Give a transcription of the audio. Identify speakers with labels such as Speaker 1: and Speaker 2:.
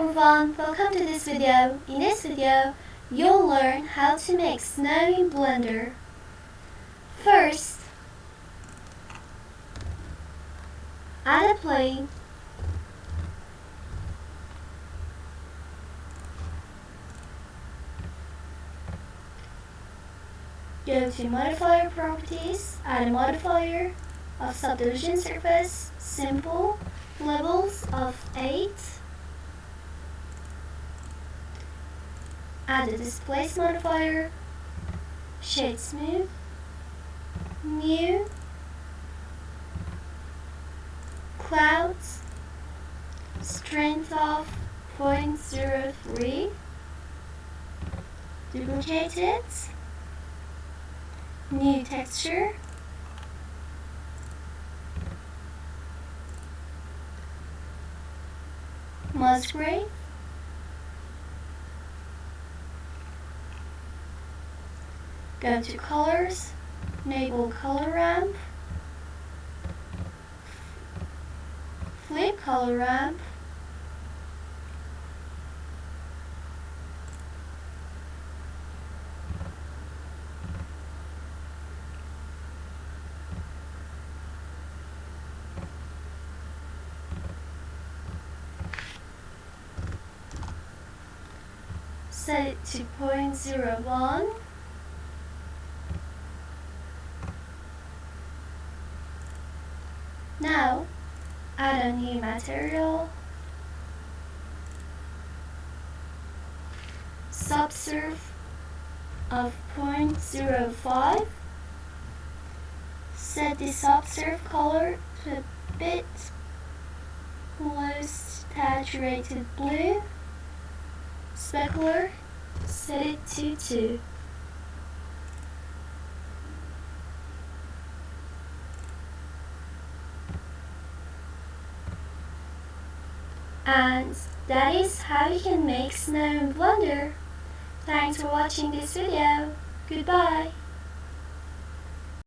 Speaker 1: everyone, welcome to this video. In this video, you'll learn how to make snow in Blender. First, add a plane. Go to Modifier Properties, add a modifier of Subdivision Surface, Simple, Levels of 8. Add a Displace modifier, Shade Smooth, New, Clouds, Strength of 0.03, duplicate it, New Texture, Musgrave, go to Colors, enable Color Ramp, Flip Color Ramp, set it to 0.01. Now, add a new material, subsurf of 0.05. Set the subsurf color to a bit close saturated blue. Specular, set it to 2. And that is how you can make snow in Blender. Thanks for watching this video. Goodbye.